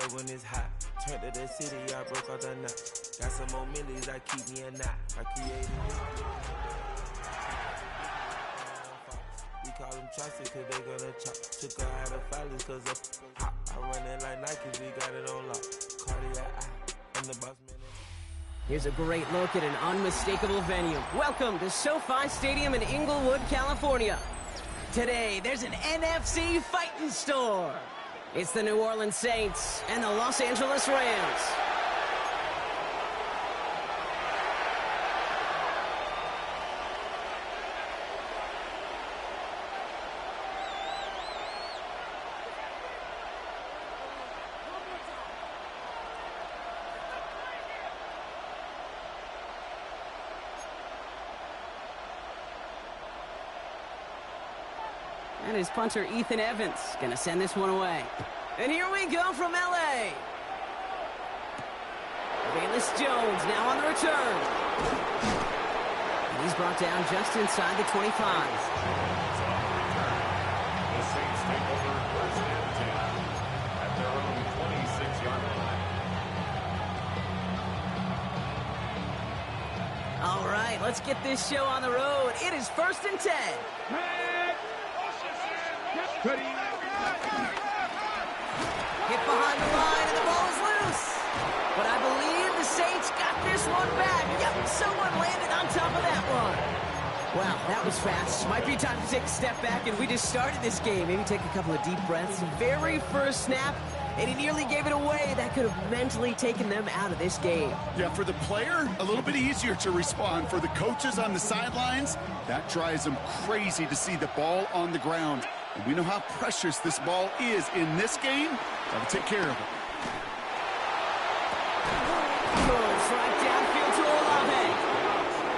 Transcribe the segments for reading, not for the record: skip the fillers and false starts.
love when it's hot. Turned to the city, I broke out the knot. Got some more millies, I keep me a knot. I created it. We call them chopsticks cause they gonna chop. Took her out of filers cause of hot. I run it like Nike, we got it on lock. Cardiac eye, I'm the boss man. Here's a great look at an unmistakable venue. Welcome to SoFi Stadium in Inglewood, California. Today, there's an NFC fighting store. It's the New Orleans Saints and the Los Angeles Rams. And his punter, Ethan Evans, gonna send this one away. And here we go from LA. Bayless Jones now on the return. And he's brought down just inside the 25. The Saints take over first and 10 at their own 26-yard line. All right, let's get this show on the road. It is first and 10. Ready. Hit behind the line, and the ball is loose. But I believe the Saints got this one back. Yep, someone landed on top of that one. Wow, that was fast. Might be time to take a step back, and we just started this game. Maybe take a couple of deep breaths. Very first snap, and he nearly gave it away. That could have mentally taken them out of this game. Yeah, for the player, a little bit easier to respond. For the coaches on the sidelines, that drives them crazy to see the ball on the ground. And we know how precious this ball is in this game. Got to take care of it. Goes right downfield to Olave.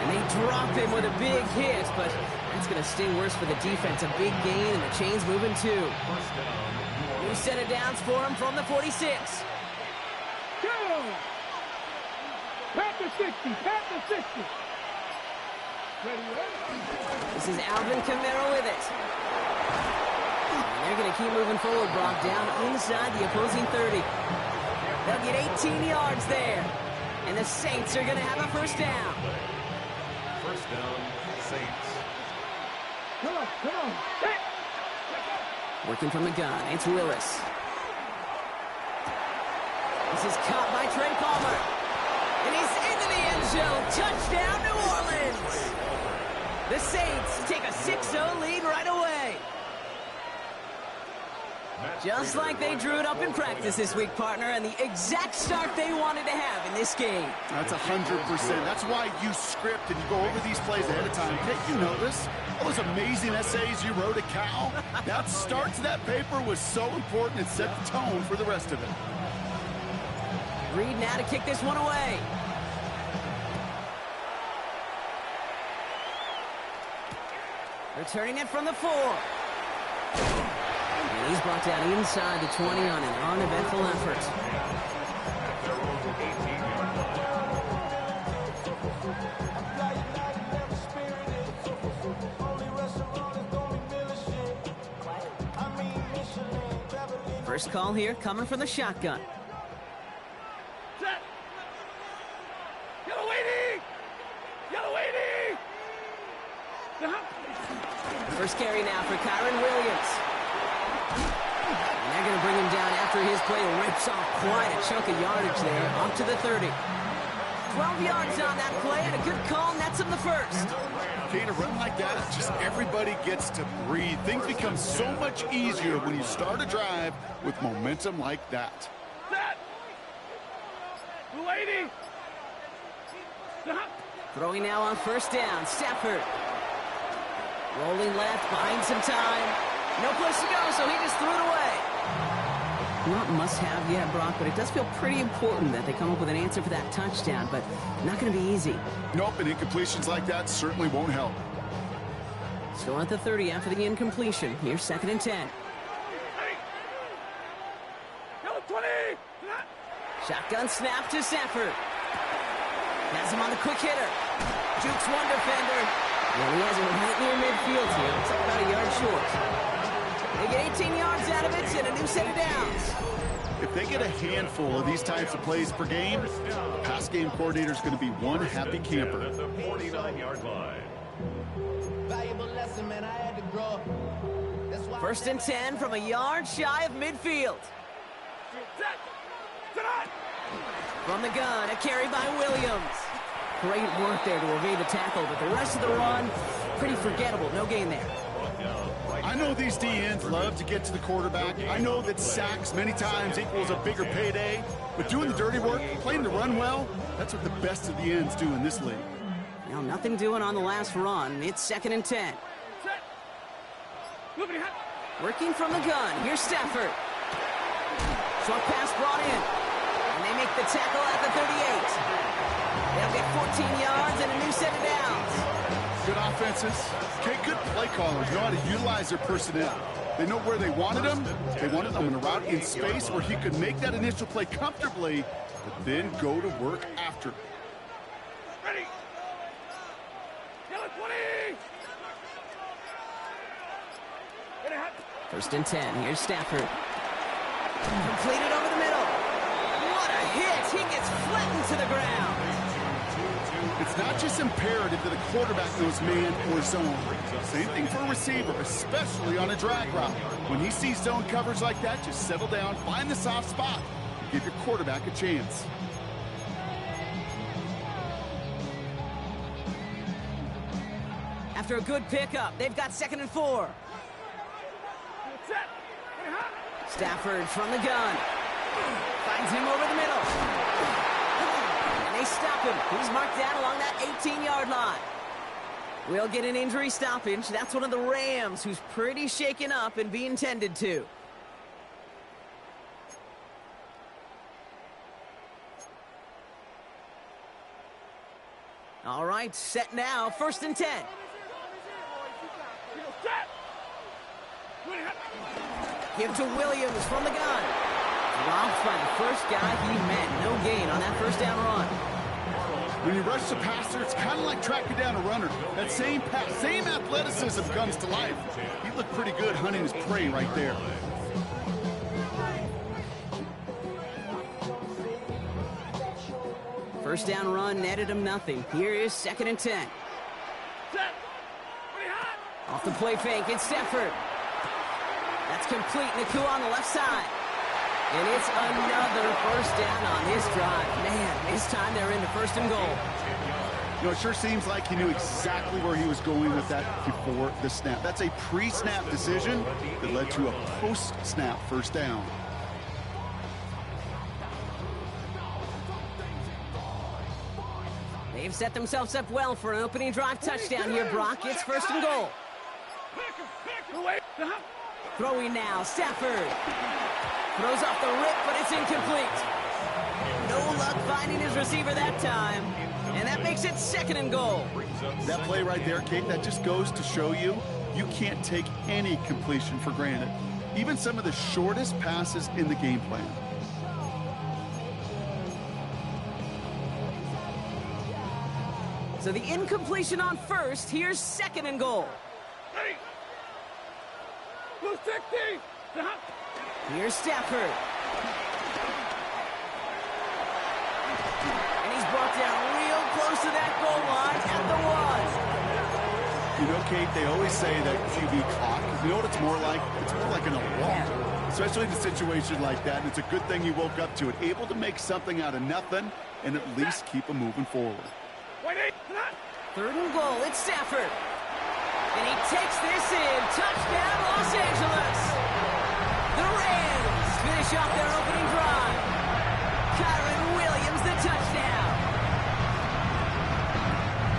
And they drop him with a big hit, but that's going to sting worse for the defense. A big gain, and the chain's moving too. New set of downs for him from the 46. Go! Pat the 60, pat the 60. Ready? This is Alvin Kamara with it. They're going to keep moving forward, Brock, down inside the opposing 30. They'll get 18 yards there. And the Saints are going to have a first down. First down, Saints. Come on. Hey. Working from the gun, it's Willis. This is caught by Trey Palmer. And he's into the end zone. Touchdown, New Orleans. The Saints take a 6-0 lead right away. Just like they drew it up in practice this week, partner, and the exact start they wanted to have in this game. That's 100%. That's why you script and you go over these plays ahead of time. Hey, you know this. All those amazing essays you wrote at Cal. That start to that paper was so important. It set the tone for the rest of it. Reed now to kick this one away. Returning it from the 4. And he's brought down inside the 20 on an Mefl effort. First call here coming from the shotgun. Set. Yellow 80. First carry now for Kyron Williams. And they're going to bring him down after his play rips off quite a chunk of yardage there, up to the 30. 12 yards on that play, and a good call nets him the first. Okay, to run like that, just everybody gets to breathe. Things become so much easier when you start a drive with momentum like that. Set. 280. Stop. Throwing now on first down, Stafford. Rolling left, buying some time. No place to go, so he just threw it away. Not must-have yet, Brock, but it does feel pretty important that they come up with an answer for that touchdown, but not going to be easy. Nope, and incompletions like that certainly won't help. Still at the 30 after the incompletion. Here's 2nd and 10. Yellow 20. Shotgun snap to Stafford. Has him on the quick hitter. Jukes one defender. And he has it right near midfield here. Looks like about a yard short. They get 18 yards out of it and a new set of downs. If they get a handful of these types of plays per game, the pass game coordinator is going to be one happy camper. At the 49-yard line. Valuable lesson, man. I had to grow up. That's why 1st and 10 from a yard shy of midfield. From the gun, a carry by Williams. Great work there to evade the tackle, but the rest of the run, pretty forgettable. No gain there. I know these DNs love to get to the quarterback. I know that sacks many times equals a bigger payday, but doing the dirty work, playing the run well, that's what the best of the ends do in this league. Now, nothing doing on the last run. It's 2nd and 10. Working from the gun. Here's Stafford. Short pass brought in. And they make the tackle at the 38. They'll get 14 yards and a new set of downs. Good offenses. Okay, good play callers know how to utilize their personnel. They know where they wanted them. They wanted them in a route in space where he could make that initial play comfortably, but then go to work after. Ready. 20. 1st and 10. Here's Stafford. Completed over the middle. What a hit. He gets flattened to the ground. It's not just imperative that a quarterback knows man or zone. Same thing for a receiver, especially on a drag route. When he sees zone coverage like that, just settle down, find the soft spot, and give your quarterback a chance. After a good pickup, they've got 2nd and 4. Stafford from the gun. Finds him over the middle. And they stop him. He's marked down along that 18-yard line. We'll get an injury stoppage. That's one of the Rams who's pretty shaken up and being tended to. All right, set now. 1st and 10. Give to Williams from the gun. Dropped by the first guy he met. No gain on that 1st down run. When you rush the passer, it's kind of like tracking down a runner. That same pass, same athleticism comes to life. He looked pretty good hunting his prey right there. First down run netted him nothing. Here is 2nd and 10. Off the play fake, it's Stafford. That's complete. Naku on the left side. And it's another 1st down on his drive. Man, this time they're into 1st and goal. You know, it sure seems like he knew exactly where he was going with that before the snap. That's a pre-snap decision that led to a post-snap 1st down. They've set themselves up well for an opening drive touchdown here, Brock. It's 1st and goal. Throwing now, Stafford. Throws off the rip, but it's incomplete. No luck finding his receiver that time. And that makes it 2nd and goal. That play right there, Kate, that just goes to show you, you can't take any completion for granted. Even some of the shortest passes in the game plan. So the incompletion on 1st, here's 2nd and goal. Here's Stafford. And he's brought down real close to that goal line at the 1. You know, Kate, they always say that QB clock, you know what it's more like? It's more like an alarm, especially in a situation like that, and it's a good thing you woke up to it. Able to make something out of nothing and at least keep them moving forward. 3rd and goal, it's Stafford. And he takes this in. Touchdown, Los Angeles. The Rams finish off their opening drive. Kyron Williams, the touchdown.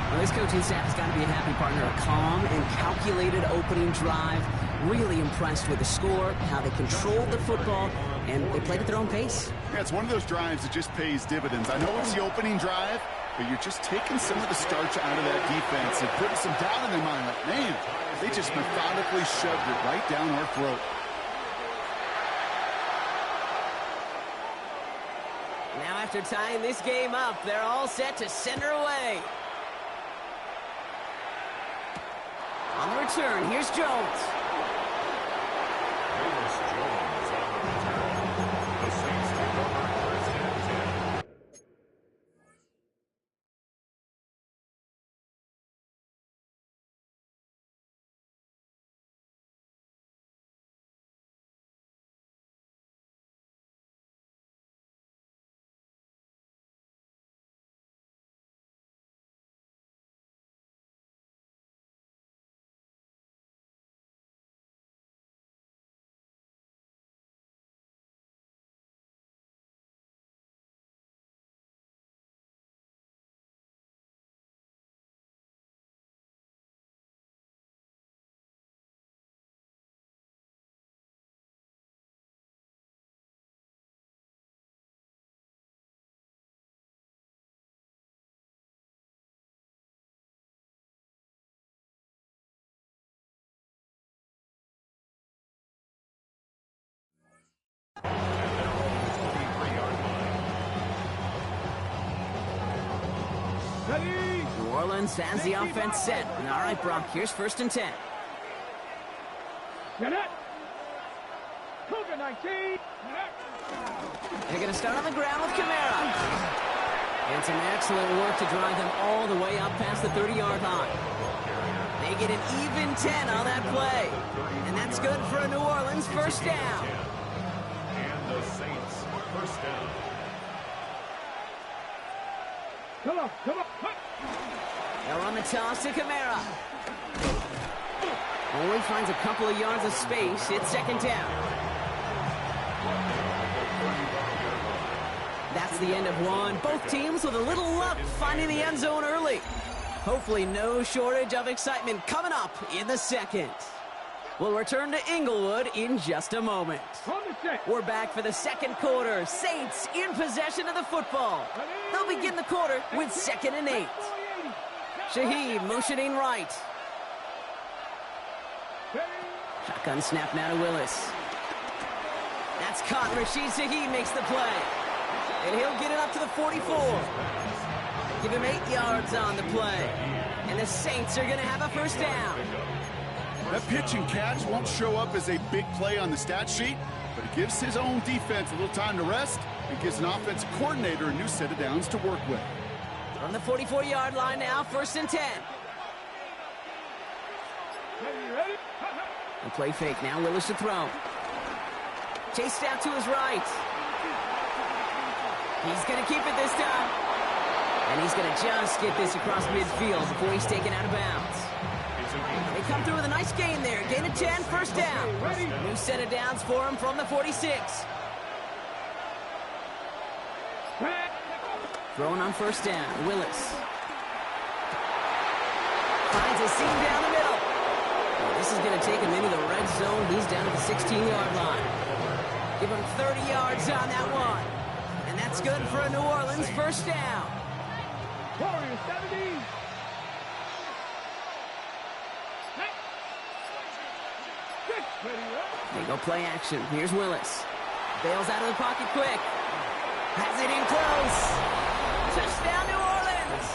Well, this coaching staff has got to be a happy partner. A calm and calculated opening drive. Really impressed with the score, how they controlled the football, and they played at their own pace. Yeah, it's one of those drives that just pays dividends. I know it's the opening drive, but you're just taking some of the starch out of that defense and putting some doubt in their mind. Like, man, they just methodically shoved it right down our throat. Now after tying this game up, they're all set to send her away. On the return, here's Jones. Jones on the return. The New Orleans has the offense set. All right, Brock, here's 1st and 10. Get it. Cougar 19. They're going to start on the ground with Kamara. And some excellent work to drive them all the way up past the 30-yard line. They get an even 10 on that play. And that's good for a New Orleans 1st down. And the Saints 1st down. Come on, come on. They'll run the toss to Kamara. Only finds a couple of yards of space. It's 2nd down. That's the end of one. Both teams with a little luck finding the end zone early. Hopefully no shortage of excitement coming up in the 2nd. We'll return to Inglewood in just a moment. We're back for the 2nd quarter. Saints in possession of the football. They'll begin the quarter with 2nd and 8. Shaheed motioning right. Shotgun snap now to Willis. That's caught. Rashid Shaheed makes the play. And he'll get it up to the 44. Give him 8 yards on the play. And the Saints are going to have a 1st down. That pitch and catch won't show up as a big play on the stat sheet, but it gives his own defense a little time to rest and gives an offensive coordinator a new set of downs to work with. From the 44-yard line now, 1st and 10. The play fake now, Willis to throw. Chased out to his right. He's going to keep it this time. And he's going to just get this across midfield before he's taken out of bounds. They come through with a nice gain there. Gain of 10, 1st down. New set of downs for him from the 46. Throwing on 1st down, Willis. Finds a seam down the middle. This is going to take him into the red zone. He's down at the 16-yard line. Give him 30 yards on that one. And that's good for a New Orleans 1st down. Warriors 70. They go play action. Here's Willis. Bails out of the pocket quick. Has it in close. Touchdown, New Orleans.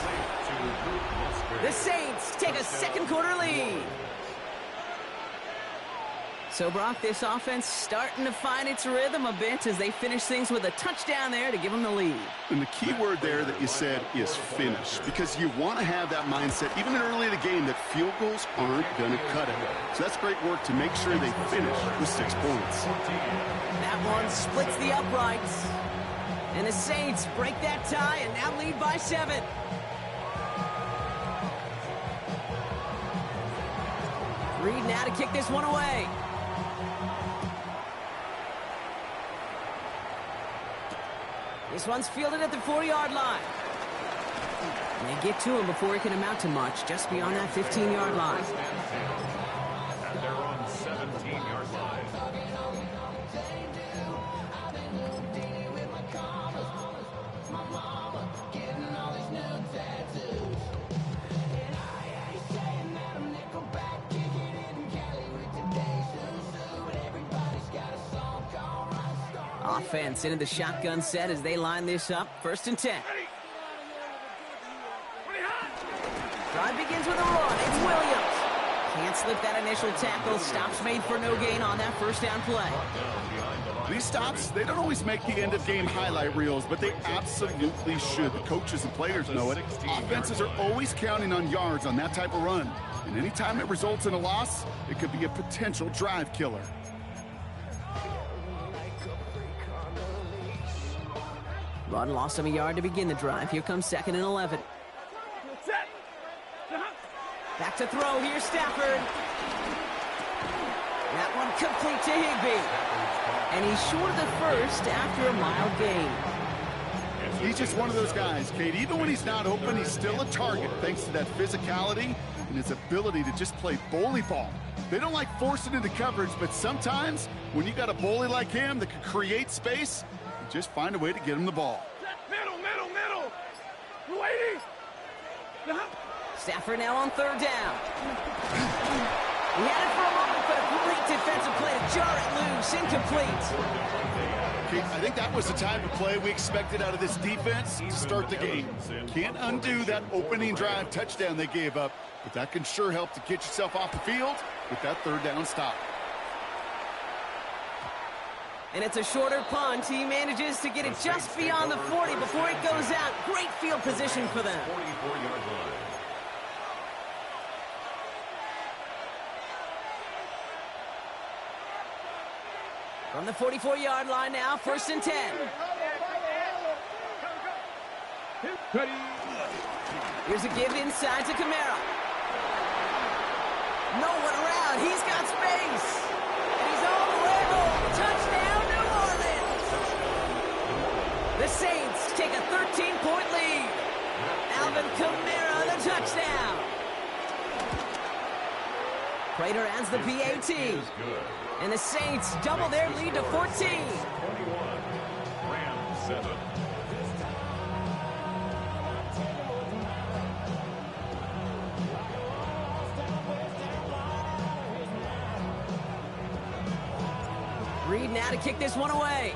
The Saints take a 2nd quarter lead. So, Brock, this offense starting to find its rhythm a bit as they finish things with a touchdown there to give them the lead. And the key word there that you said is finish, because you want to have that mindset, even early in the game, that field goals aren't going to cut it. So that's great work to make sure they finish with 6 points. That one splits the uprights. And the Saints break that tie and now lead by 7. Reed now to kick this one away. This one's fielded at the 4-yard line. And they get to him before it can amount to much, just beyond that 15-yard line. And they're on 17-yard line. Offense into the shotgun set as they line this up. 1st and 10. Drive begins with a run. It's Williams. Can't slip that initial tackle. Stops made for no gain on that 1st down play. These stops, they don't always make the end-of-game highlight reels, but they absolutely should. The coaches and players know it. Offenses are always counting on yards on that type of run. And anytime it results in a loss, it could be a potential drive killer. Run lost him a yard to begin the drive. Here comes 2nd and 11. Back to throw. Here's Stafford. That one complete to Higbee. And he's short of the 1st after a mild gain. He's just one of those guys, Kate. Even when he's not open, he's still a target thanks to that physicality and his ability to just play bully ball. They don't like forcing into coverage, but sometimes when you got a bully like him that can create space, you just find a way to get him the ball. Middle. Lady. Stafford now on 3rd down. He had it for a moment, but a great defensive play to jar it loose. Incomplete. I think that was the type of play we expected out of this defense to start the game. Can't undo that opening drive touchdown they gave up, but that can sure help to get yourself off the field with that third down stop. And it's a shorter punt. He manages to get it just beyond the 40 before it goes out. Great field position for them. 44-yard line. From the 44-yard line now, 1st and 10. Here's a give inside to Kamara. No one around. He's got space. And he's all the way home. Touchdown, New Orleans. The Saints take a 13-point lead. Alvin Kamara, the touchdown. Prater adds the PAT. And the Saints double their lead to 14. 21. Rams 7. Reed now to kick this one away.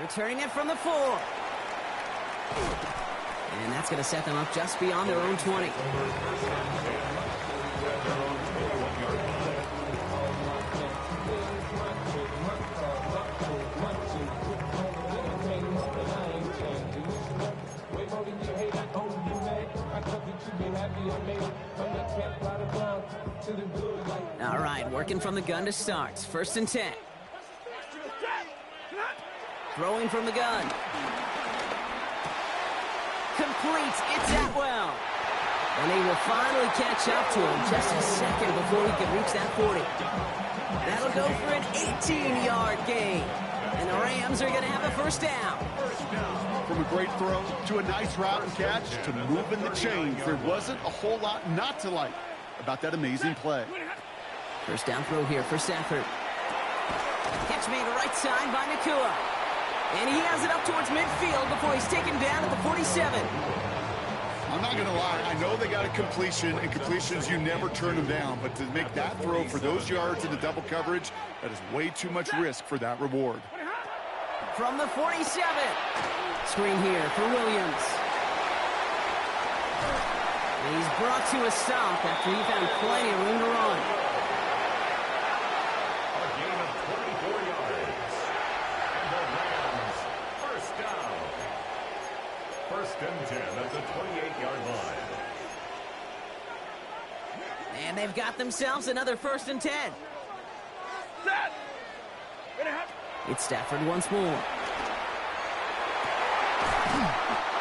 Returning it from the 4. And that's going to set them up just beyond their own 20. All right, working from the gun to start. 1st and 10. Throwing from the gun. Complete. It's Atwell. And they will finally catch up to him just a second before he can reach that 40. That'll go for an 18-yard gain. And the Rams are going to have a 1st down. From a great throw to a nice route and catch to moving the chains, there wasn't a whole lot not to like about that amazing play. 1st down throw here for Stafford. Catch made right side by Nakua. And he has it up towards midfield before he's taken down at the 47. I'm not going to lie. I know they got a completion, and completions, you never turn them down. But to make that throw for those yards in the double coverage, that is way too much risk for that reward. From the 47. Screen here for Williams. And he's brought to a stop after he found plenty of room to run. A gain of 24 yards. And the Rams, 1st down. 1st and 10 at the 28-yard line. And they've got themselves another 1st and 10. It's Stafford once more.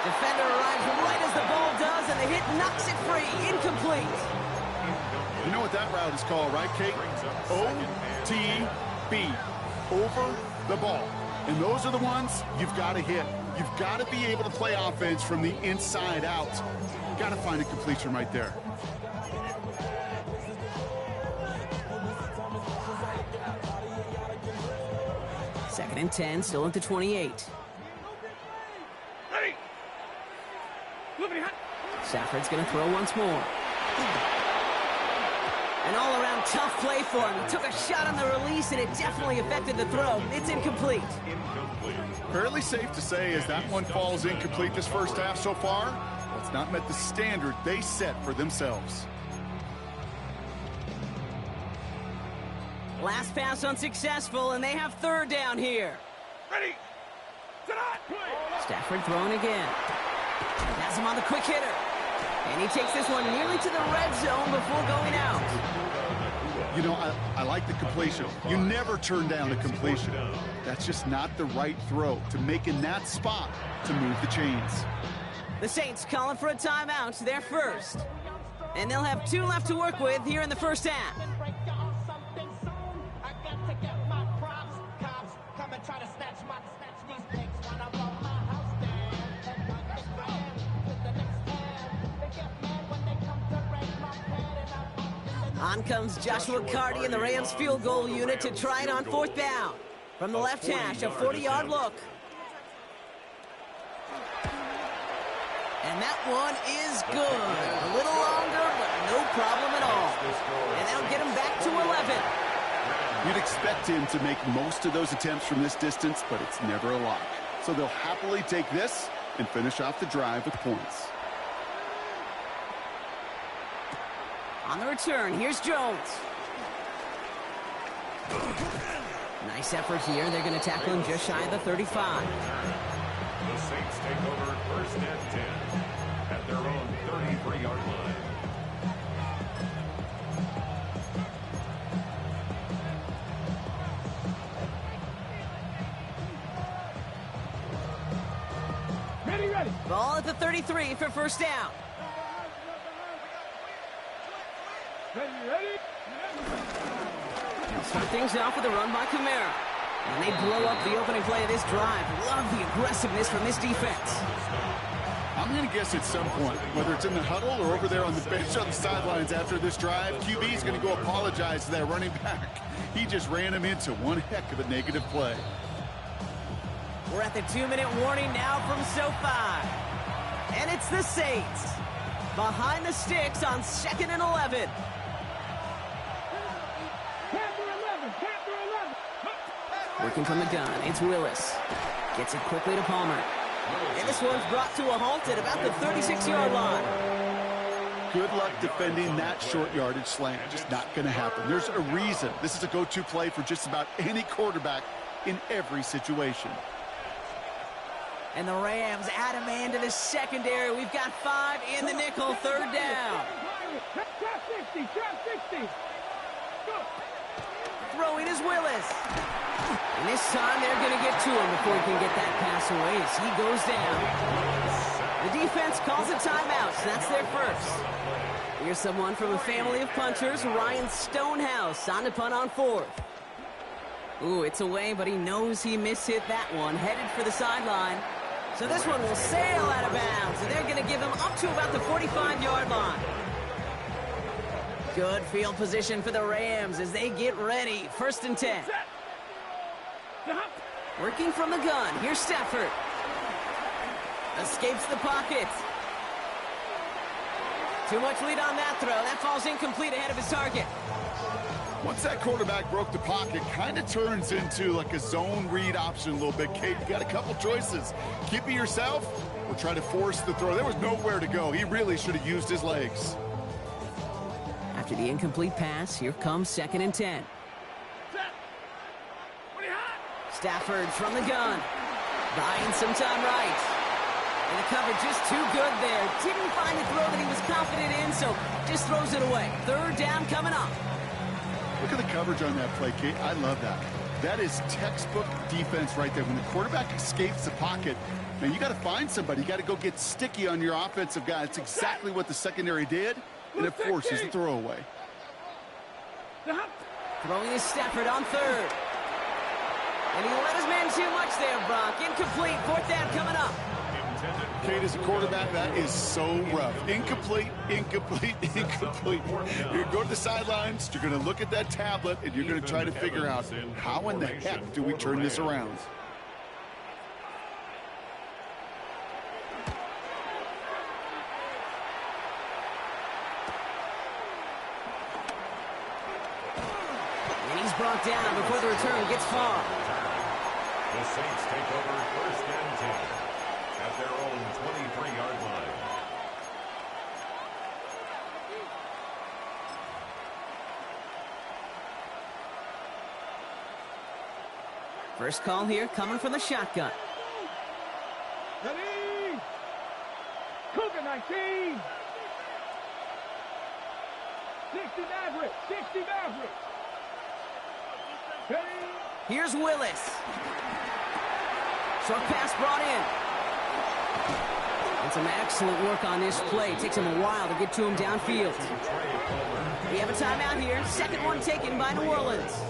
Defender arrives right as the ball does, and the hit knocks it free. Incomplete. You know what that route is called, right, Kate? OTB. Over the ball. And those are the ones you've got to hit. You've got to be able to play offense from the inside out. Got to find a completion right there. Second and 10, still at the 28. Stafford's going to throw once more. An all-around tough play for him. He took a shot on the release, and it definitely affected the throw. It's incomplete. Fairly safe to say as that one falls incomplete this 1st half so far, it's not met the standard they set for themselves. Last pass unsuccessful, and they have 3rd down here. Stafford throwing again. Has him on the quick hitter. And he takes this one nearly to the red zone before going out. You know, I like the completion. You never turn down a completion. That's just not the right throw to make in that spot to move the chains. The Saints calling for a timeout. They're 1st. And they'll have 2 left to work with here in the 1st half. On comes Joshua Carty and the Rams field goal unit to try it on 4th down. From the left hash, a 40-yard look. And that one is good. A little longer, but no problem at all. And that'll get him back to 11. You'd expect him to make most of those attempts from this distance, but it's never a lock. So they'll happily take this and finish off the drive with points. On the return, here's Jones. Nice effort here. They're going to tackle him just shy of the 35. The Saints take over first and 10 at their own 33-yard line. Ready. Ball at the 33 for first down. Ready. They'll start things off with a run by Kamara. And they blow up the opening play of this drive. Love the aggressiveness from this defense. I'm going to guess at some point, whether it's in the huddle or over there on the bench on the sidelines after this drive, QB is going to go apologize to that running back. He just ran him into one heck of a negative play. We're at the 2-minute warning now from SoFi. And it's the Saints. Behind the sticks on 2nd and 11. Working from the gun, it's Willis. Gets it quickly to Palmer. And this one's brought to a halt at about the 36-yard line. Good luck defending that short yardage slant. Just not going to happen. There's a reason. This is a go-to play for just about any quarterback in every situation. And the Rams add a man to the secondary. We've got 5 in the nickel, third down. Trap 60. Throwing is Willis. And this time they're going to get to him before he can get that pass away as he goes down. The defense calls a timeout, so that's their first. Here's someone from a family of punchers, Ryan Stonehouse, on to punt on 4th. Ooh, it's away, but he knows he mishit that one, headed for the sideline. So this one will sail out of bounds, and they're going to give him up to about the 45-yard line. Good field position for the Rams as they get ready. 1st and 10. Working from the gun. Here's Stafford. Escapes the pocket. Too much lead on that throw. That falls incomplete ahead of his target. Once that quarterback broke the pocket, kind of turns into like a zone read option a little bit. Kate, you got a couple choices. Keep it yourself or try to force the throw. There was nowhere to go. He really should have used his legs. After the incomplete pass, here comes 2nd and 10. Stafford from the gun. Buying some time right. And the cover just too good there. Didn't find the throw that he was confident in, so just throws it away. 3rd down coming up. Look at the coverage on that play, Kate. I love that. That is textbook defense right there. When the quarterback escapes the pocket, man, you got to find somebody. You got to go get sticky on your offensive guy. It's exactly what the secondary did, and it forces the throwaway. Throwing is Stafford on 3rd. And he let his man too much there, Brock. Incomplete. 4th down coming up. Kate, as a quarterback, that is so rough. Incomplete. You're going to go to the sidelines, you're going to look at that tablet, and you're going to try to figure out how in the heck do we turn this around. And he's brought down before the return gets far. The Saints take over 1st and 10 at their own 23-yard line. First call here coming from the shotgun. Ready. Cougar 19. 60 Maverick. Ready. Here's Willis. Short pass brought in. And some excellent work on this play. It takes him a while to get to him downfield. We have a timeout here. 2nd one taken by New Orleans.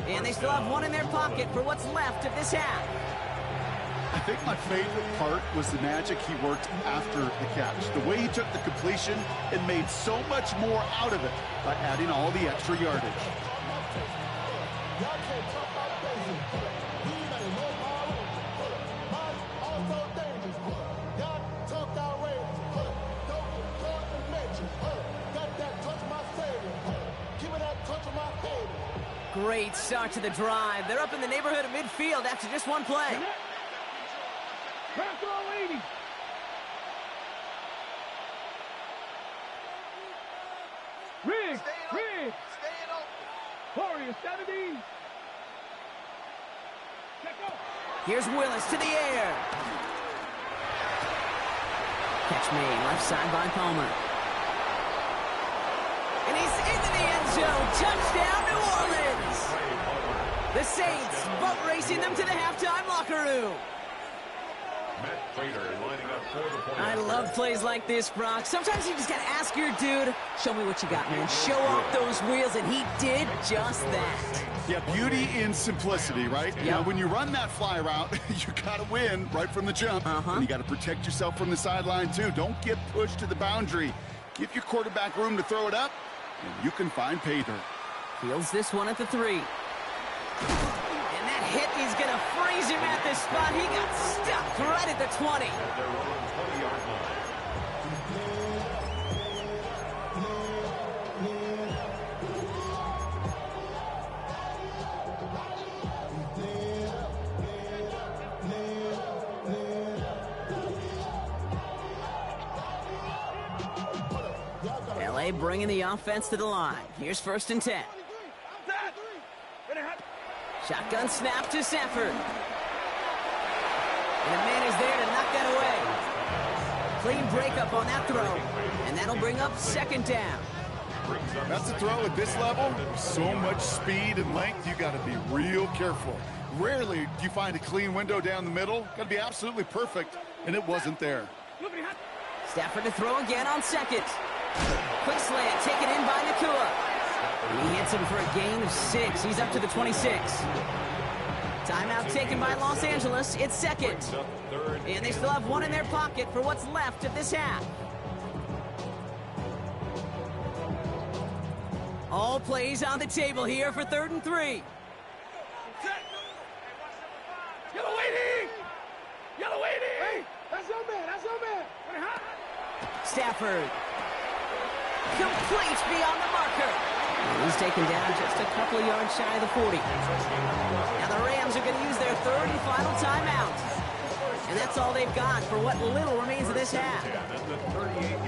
And they still have one in their pocket for what's left of this half. I think my favorite part was the magic he worked after the catch. The way he took the completion and made so much more out of it by adding all the extra yardage. great start to the drive. They're up in the neighborhood of midfield after just one play. Pass all 80. Riggs. Staying open. Warrior 70. Check out. Here's Willis to the air. Catch made, left side by Palmer. And he's into the end zone. Touchdown, New Orleans. The Saints boat racing them to the halftime locker room. Matt Prater lining up for the point. I love plays like this, Brock. Sometimes you just got to ask your dude, show me what you got, man. Show off those wheels, and he did just that. Yeah, beauty in simplicity, right? Yep. Now, when you run that fly route, you got to win right from the jump. And you got to protect yourself from the sideline, too. Don't get pushed to the boundary. Give your quarterback room to throw it up, and you can find pay dirt. Fields this one at the 3. And that hit is going to freeze him at this spot. He got stuck right at the 20. At their own 20-yard line. LA bringing the offense to the line. Here's 1st and 10. Shotgun snap to Safford. And a man is there to knock that away. Clean breakup on that throw. And that'll bring up 2nd down. That's a throw at this level. So much speed and length, you got to be real careful. Rarely do you find a clean window down the middle. Got to be absolutely perfect, and it wasn't there. Stafford to throw again on 2nd. Quick slant taken in by Nakua. And he hits him for a gain of 6. He's up to the 26. Timeout taken by Los Angeles. It's 2nd. And they still have one in their pocket for what's left of this half. All plays on the table here for 3rd and 3. Yellow 80. Yellow 80. Hey, that's your man. That's your man. Stafford. Complete beyond the marker. He's taken down just a couple of yards shy of the 40. Now the Rams are going to use their 3rd and final timeout. And that's all they've got for what little remains of this half.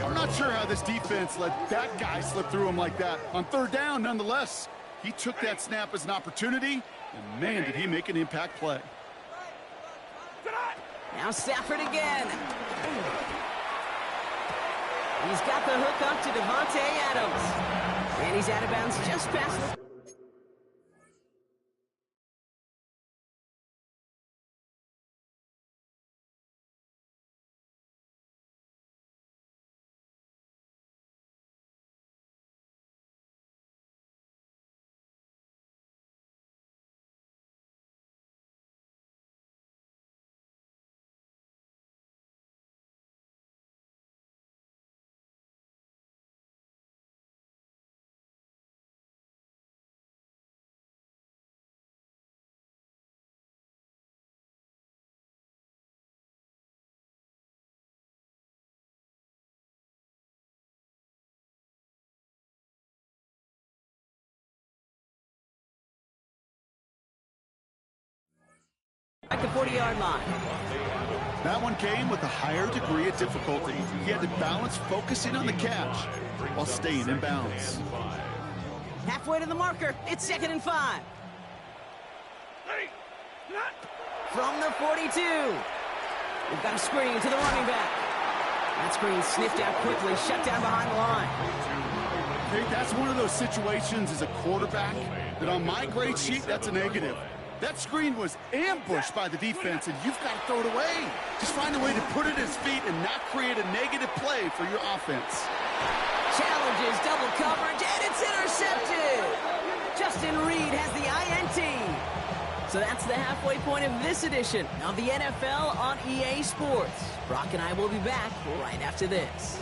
I'm not sure how this defense let that guy slip through him like that. On 3rd down, nonetheless, he took that snap as an opportunity, and man, did he make an impact play. Now Stafford again. He's got the hook up to Devontae Adams. And he's out of bounds just past the... At the 40-yard line. That one came with a higher degree of difficulty. He had to balance focusing on the catch while staying in bounds. Halfway to the marker. It's 2nd and 5. From the 42. We've got a screen to the running back. That screen sniffed out quickly, shut down behind the line. Hey, that's one of those situations as a quarterback that on my grade sheet, that's a negative. That screen was ambushed by the defense, and you've got to throw it away. Just find a way to put it at his feet and not create a negative play for your offense. Challenges, double coverage, and it's intercepted. Justin Reed has the INT. So that's the halfway point of this edition of the NFL on EA Sports. Brock and I will be back right after this.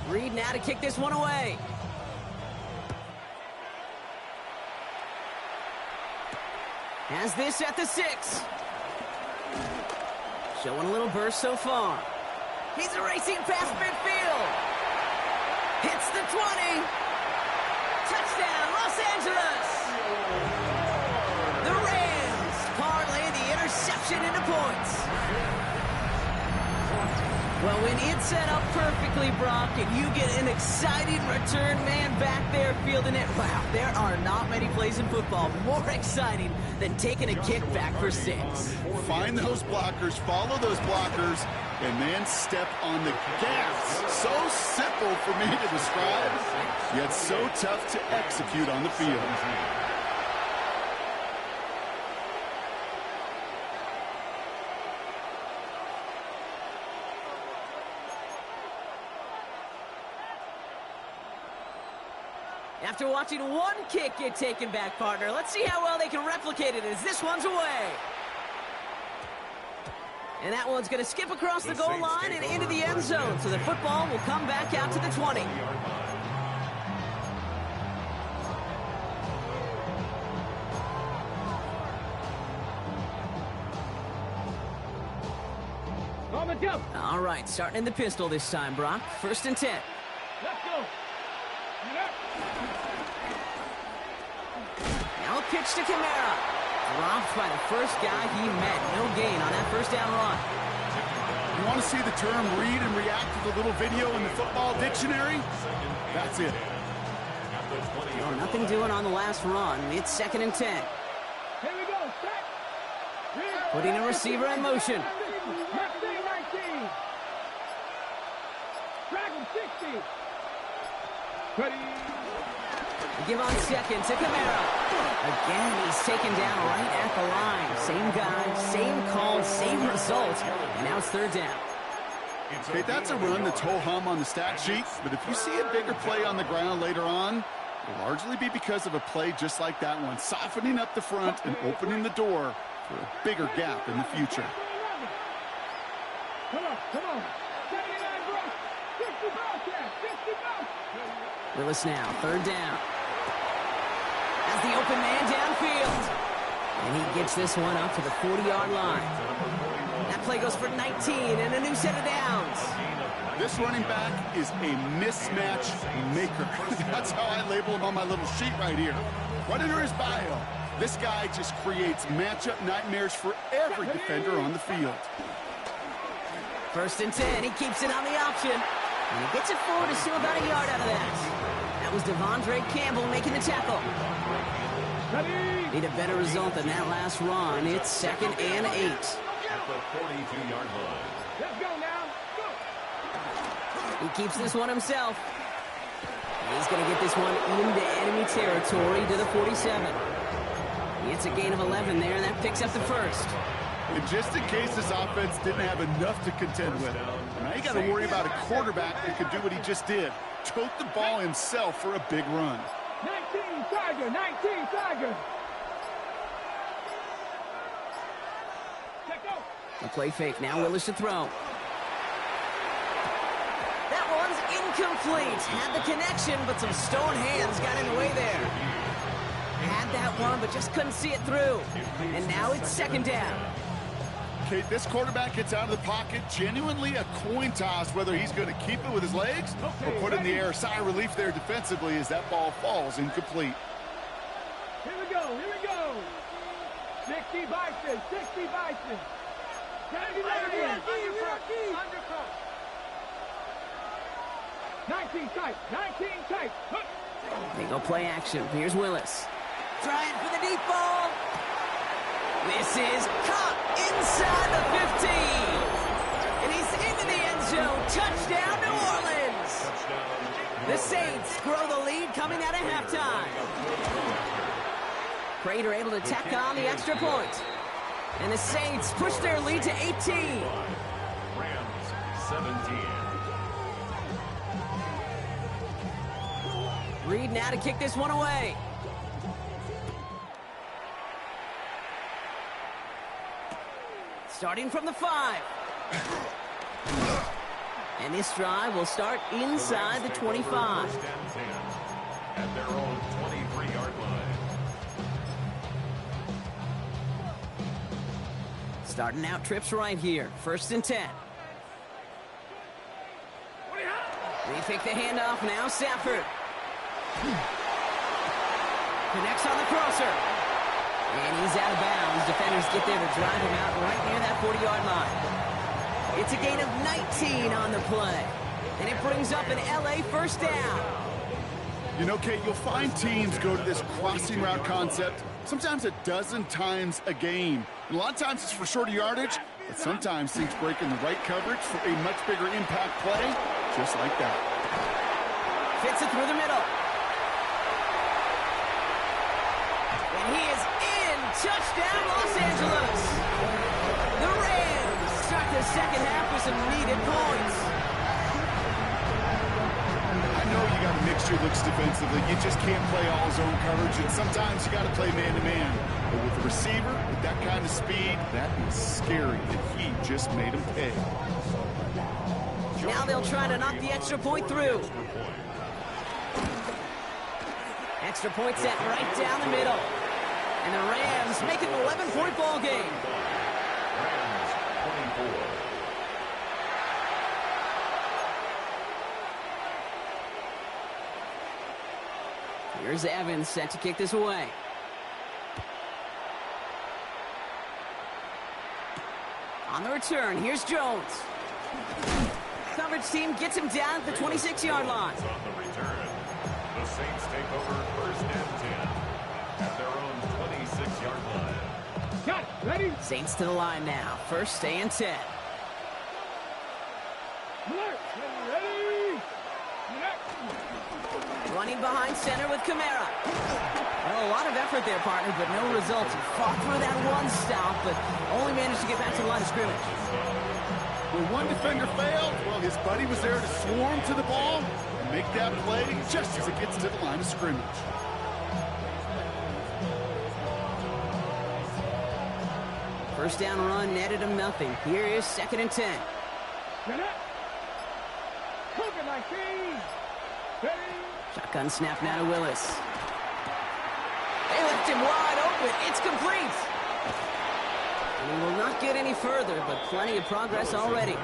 Reed now to kick this one away. Has this at the 6. Showing a little burst so far. He's racing past midfield. Hits the 20. Touchdown, Los Angeles. The Rams parlay the interception into points. Well, when it's set up perfectly, Brock, and you get an exciting return man back there fielding it, wow, there are not many plays in football more exciting than taking a kick back for 6. Find those blockers, follow those blockers, and then step on the gas. So simple for me to describe, yet so tough to execute on the field. After watching one kick get taken back, partner, let's see how well they can replicate it as this one's away. And that one's going to skip across the goal line and into the end zone, so the football will come back out to the 20. All right, starting in the pistol this time, Brock. 1st and 10. Let's go. Now a pitch to Kamara. Dropped by the first guy he met. No gain on that first down run. You want to see the term read and react to the little video in the football dictionary? That's it. Oh, nothing doing on the last run. It's 2nd and 10. Here we go. Set. Putting a receiver in motion. 19. Dragon 60. Ready. Give on 2nd to Kamara. Again, he's taken down right at the line. Same guy, same call, same result. And now it's 3rd down. Okay, that's a run that's ho-hum on the stat sheet, but if you see a bigger play on the ground later on, it'll largely be because of a play just like that one, softening up the front and opening the door for a bigger gap in the future. Come on. 79 bro. 60 Bobcat. 60 Bobcat. Willis now, 3rd down. As the open man downfield. And he gets this one up to the 40-yard line. That play goes for 19 and a new set of downs. This running back is a mismatch maker. That's how I label him on my little sheet right here. Right under his bio, this guy just creates matchup nightmares for every defender on the field. 1st and 10, he keeps it on the option. And he gets it forward to steal about a yard out of that. That was Devondre Campbell making the tackle. Need a better result than that last run. It's 2nd and 8. At the 42-yard line. Let's go now. Go. He keeps this one himself. He's going to get this one into enemy territory to the 47. It's a gain of 11 there, and that picks up the 1st. And just in case this offense didn't have enough to contend with, now you got to worry about a quarterback that could do what he just did. Tote the ball himself for a big run. 19 Tiger. Let go. A play fake. Now Willis to throw. That one's incomplete. Had the connection, but some stone hands got in the way there. Had that one, but just couldn't see it through. And now it's 2nd down. Okay, this quarterback gets out of the pocket, genuinely a coin toss whether he's going to keep it with his legs or put it in the air. Sigh of relief there defensively as that ball falls incomplete. Here we go. 60 Bison. 19 tight. They go play action. Here's Willis. Trying for the deep ball. This is caught inside the 15. And he's into the end zone. Touchdown, New Orleans. The Saints grow the lead coming out of halftime. Prater able to tack on the extra point. And the Saints push their lead to 18. Rams 17. Reed now to kick this one away. Starting from the 5. And this drive will start inside the 25. First and 10 at their own 23-yard line. Starting out trips right here. 1st and 10. They pick the handoff now. Safford connects on the crosser. And he's out of bounds. Defenders get there to drive him out right near that 40-yard line. It's a gain of 19 on the play. And it brings up an LA 1st down. You know, Kate, you'll find teams go to this crossing route concept sometimes a dozen times a game. And a lot of times it's for shorter yardage, but sometimes things break in the right coverage for a much bigger impact play, just like that. Fits it through the middle. And he is in. Touchdown, Los Angeles. The Rams start the second half with some needed points. I know you got to mix your looks defensively. You just can't play all zone coverage, and sometimes you got to play man-to-man. But with the receiver, with that kind of speed, that is scary that he just made him pay. Now they'll try to knock the extra point through. Extra point set right down the middle. And the Rams make it an 11-point ball game. Rams 24. Here's Evans set to kick this away. On the return, here's Jones. Coverage team gets him down at the 26-yard line. On the return, the Saints take over 1st and 10 at their own 26-yard line. Got it. Ready? Saints to the line now. 1st and 10. Alert. Ready. Running behind center with Kamara. Well, a lot of effort there, partner, but no results. He fought through that one stop, but only managed to get back to the line of scrimmage. When one defender failed, well, his buddy was there to swarm to the ball and make that play just as it gets to the line of scrimmage. First down run netted him nothing. Here is 2nd and 10. Get up. Look at my team. Ready. Shotgun snap now to Willis. They left him wide open. It's complete. And he will not get any further, but plenty of progress already.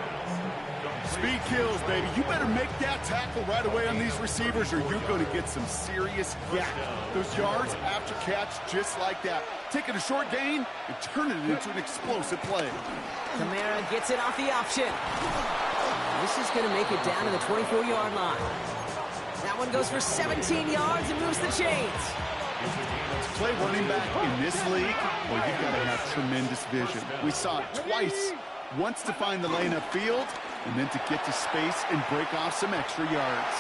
Speed kills, baby. You better make that tackle right away on these receivers or you're going to get some serious yak. Those yards after catch just like that. Taking a short gain and turning it into an explosive play. Kamara gets it off the option. This is going to make it down to the 24-yard line. That one goes for 17 yards and moves the chains. To play running back in this league, well, you've got to have tremendous vision. We saw it twice. Once to find the lane upfield, and then to get to space and break off some extra yards.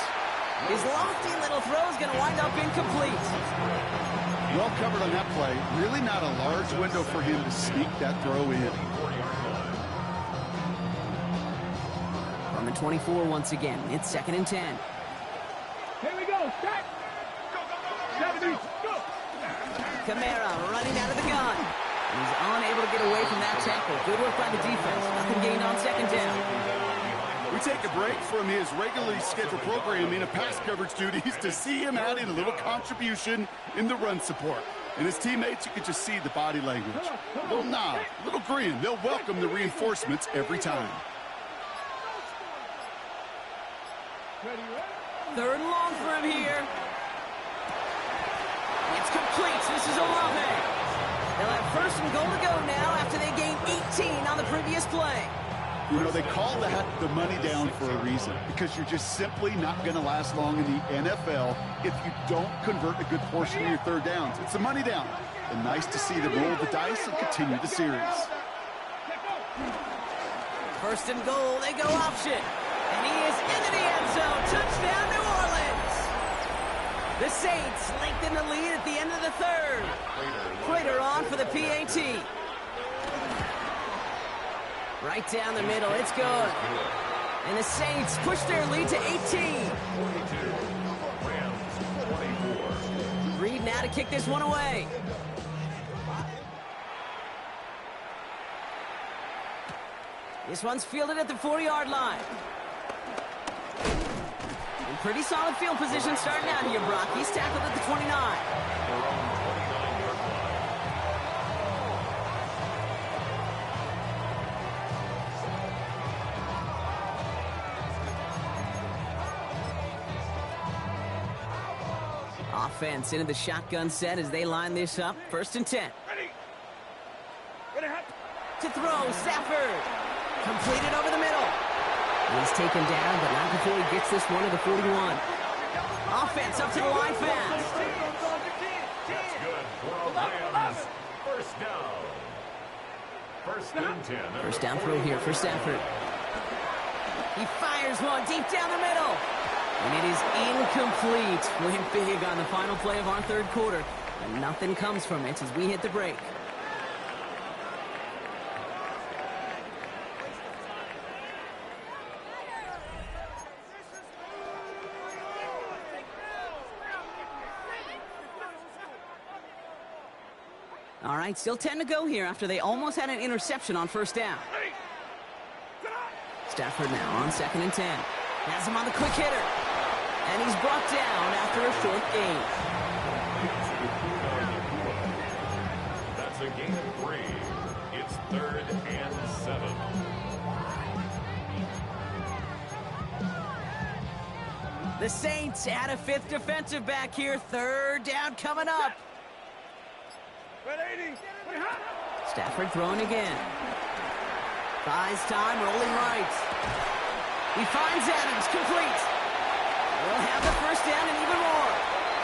His lofty little throw is going to wind up incomplete. Well covered on that play. Really not a large window for him to sneak that throw in. On the 24 once again. It's 2nd and 10. Here we go. Start. 70. Go. Kamara running out of the gun. He's unable to get away from that tackle. Good work by the defense. Nothing gained on 2nd down. We take a break from his regularly scheduled programming of pass coverage duties to see him adding a little contribution in the run support. And his teammates, you can just see the body language. A little nod, a little grin. They'll welcome the reinforcements every time. Ready. 3rd and long for him here. It's complete. This is Olave. They'll have 1st and goal to go now after they gained 18 on the previous play. You know, they call that the money down for a reason, because you're just simply not going to last long in the NFL if you don't convert a good portion of your 3rd downs. It's the money down. And nice to see them roll the dice and continue the series. 1st and goal. They go option. And he is into the end zone. Touchdown, New Orleans. The Saints lengthen the lead at the end of the 3rd. Prater on for the PAT. Right down the middle. It's good. And the Saints push their lead to 18. Reed now to kick this one away. This one's fielded at the 40-yard line. In pretty solid field position starting out here, Brock. He's tackled at the 29. offense into the shotgun set as they line this up. 1st and 10. Ready. To throw, Stafford. Completed over the middle. He's taken down, but not before he gets this one to the 41. Offense up to the line fast. That's good for Rams. First down. 1st and 10. First down throw here for Stafford. He fires one deep down the middle. And it is incomplete. Went big on the final play of our 3rd quarter. And nothing comes from it as we hit the break. All right, still 10 to go here after they almost had an interception on 1st down. Stafford now on 2nd and 10. Has him on the quick hitter. And he's brought down after a short gain. That's a gain of 3. It's 3rd and 7. The Saints add a 5th defensive back here. 3rd down coming up. Stafford throwing again. Buys time, rolling right. He finds Adams, complete. We'll have the 1st down and even more.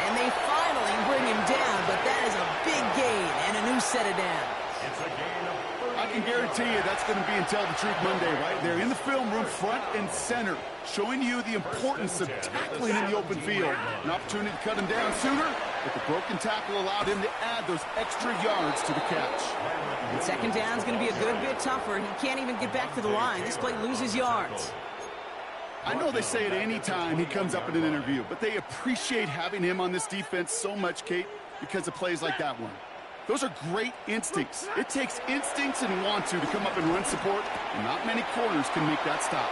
And they finally bring him down, but that is a big gain and a new set of downs. It's a gain of 30. I can guarantee you that's going to be in Tell the Truth Monday right there in the film room, front and center, showing you the importance of tackling in the open field. An opportunity to cut him down sooner, but the broken tackle allowed him to add those extra yards to the catch. And 2nd down is going to be a good bit tougher. He can't even get back to the line. This play loses yards. I know they say it any time he comes up in an interview, but they appreciate having him on this defense so much, Kate, because of plays like that one. Those are great instincts. It takes instincts and want to come up and run support, and not many corners can make that stop.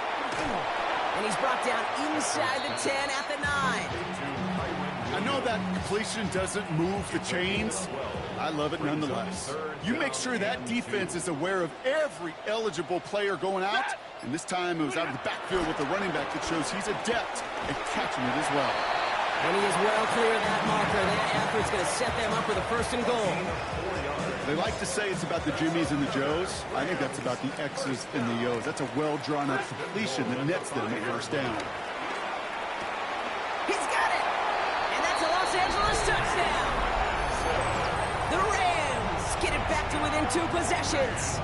And he's brought down inside the 10 at the 9. I know that completion doesn't move the chains. I love it nonetheless. You make sure that defense is aware of every eligible player going out, and this time it was out of the backfield with the running back that shows he's adept at catching it as well. And he is well clear of that marker. That effort's going to set them up with a 1st and goal. They like to say it's about the Jimmies and the Joes. I think that's about the X's and the O's. That's a well-drawn-up completion that nets them at 1st down. He's got it! And that's a Los Angeles touchdown! The Rams get it back to within 2 possessions.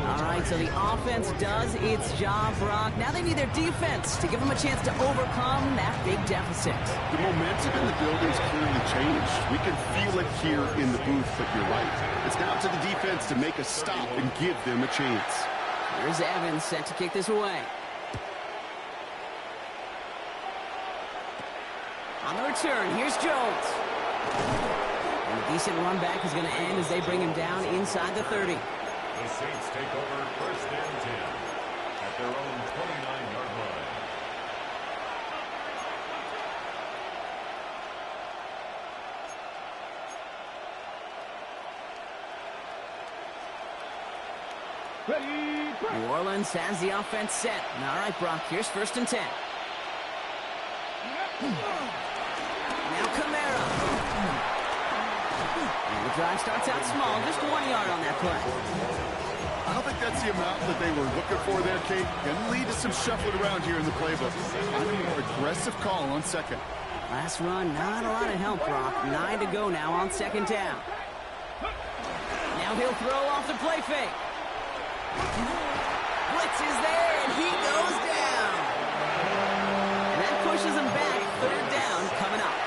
All right, so the offense does its job, Brock. Now they need their defense to give them a chance to overcome that big deficit. The momentum in the building's clearly changed. We can feel it here in the booth, but you're right. It's now to the defense to make a stop and give them a chance. Here's Evans set to kick this away. On the return, here's Jones. And a decent run back is going to end as they bring him down inside the 30. The Saints take over 1st and 10 at their own 29-yard line. New Orleans has the offense set. All right, Brock, here's 1st and 10. Now Kamara. And the drive starts out small, just 1 yard on that play. I don't think that's the amount that they were looking for there, Kate. Going to lead to some shuffling around here in the playbook. I'm a more aggressive call on 2nd. Last run, not a lot of help, Brock. 9 to go now on 2nd down. Now he'll throw off the play fake. Blitz is there, and he goes down. And that pushes him back. 3rd down coming up.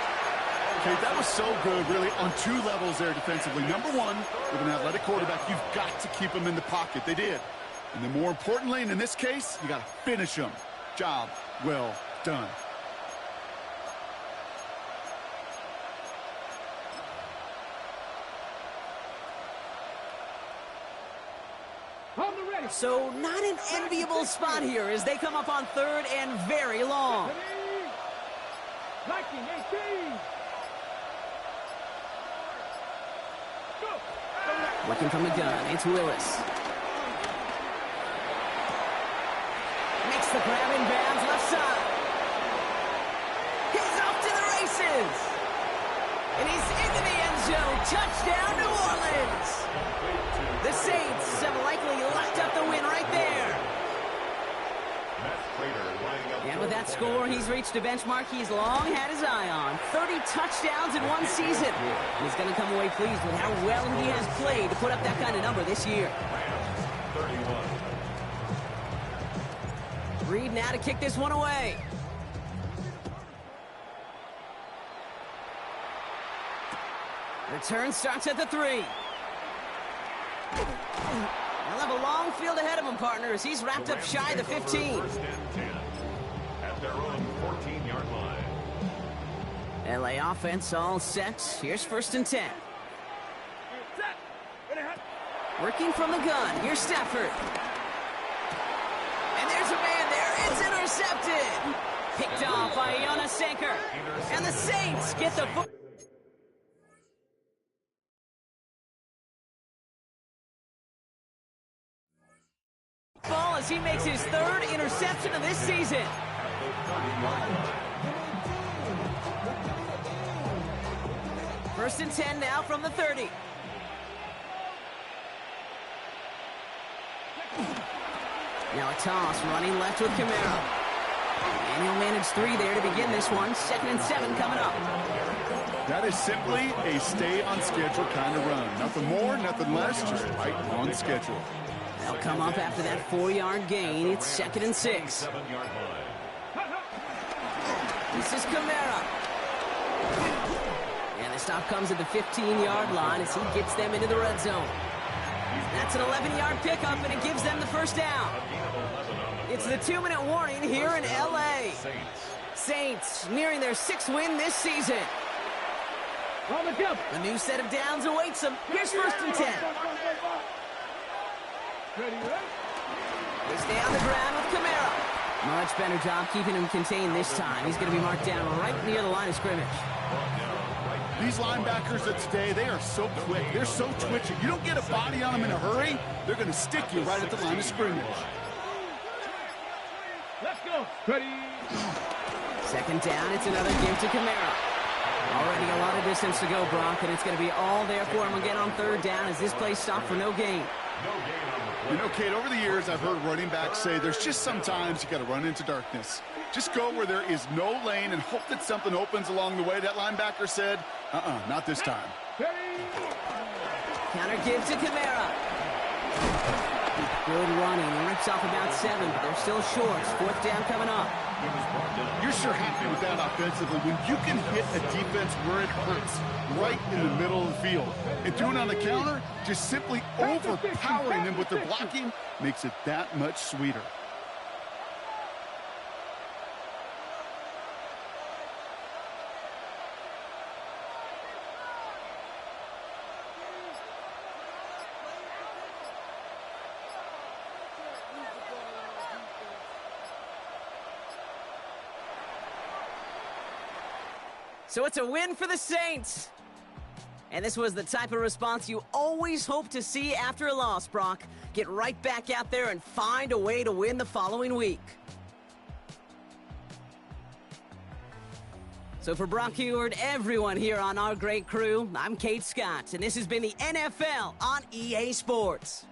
Kate, that was so good, really, on 2 levels there defensively. Number 1, with an athletic quarterback, you've got to keep him in the pocket. They did. And then more importantly, and in this case, you got to finish him. Job well done. So not an enviable spot here as they come up on 3rd and very long. Looking from the gun, it's Willis. Makes the grab in bounds left side. He's off to zone. Touchdown, New Orleans. The Saints have likely locked up the win right there. And with that score, he's reached a benchmark he's long had his eye on. 30 touchdowns in one season. He's going to come away pleased with how well he has played to put up that kind of number this year. 31. Reed now to kick this one away. Return starts at the 3. He'll have a long field ahead of him, partner, as he's wrapped up shy of the 15. At their own 14-yard line. LA offense all set. Here's 1st and 10. Working from the gun. Here's Stafford. And there's a man there. It's intercepted. Picked off by Iona Sanker. And the Saints get the foot. Ball as he makes his 3rd interception of this season. First and 10 now from the 30. Now a toss running left with Camaro. And he'll manage 3 there to begin this one. 2nd and 7 coming up. That is simply a stay-on-schedule kind of run. Nothing more, nothing less, just right on schedule. They'll come up after that 4-yard gain. It's 2nd and 6. This is Camara. And the stop comes at the 15-yard line as he gets them into the red zone. That's an 11-yard pickup, and it gives them the first down. It's the 2-minute warning here in L.A. Saints nearing their 6th win this season. A new set of downs awaits them. Here's 1st and 10. They stay on the ground with Camara. Much better job keeping him contained this time. He's going to be marked down right near the line of scrimmage. These linebackers of today, they are so quick. They're so twitchy. You don't get a body on them in a hurry, they're going to stick you right at the line of scrimmage. Let's go. Ready. 2nd down, it's another give to Camara. Already a lot of distance to go, Brock, and it's going to be all there for him again on 3rd down as this play stopped for no gain. You know, Kate, over the years, I've heard running backs say there's just sometimes you got to run into darkness. Just go where there is no lane and hope that something opens along the way. That linebacker said, not this time. Counter give to Camara. Good running. He rips off about 7, but they're still short. 4th down coming up. You're sure happy with that offensively when you can hit a defense where it hurts, right in the middle of the field. And doing on the counter, just simply overpowering them with their blocking makes it that much sweeter. So it's a win for the Saints. And this was the type of response you always hope to see after a loss, Brock. Get right back out there and find a way to win the following week. So for Brock Heward, everyone here on our great crew, I'm Kate Scott, and this has been the NFL on EA Sports.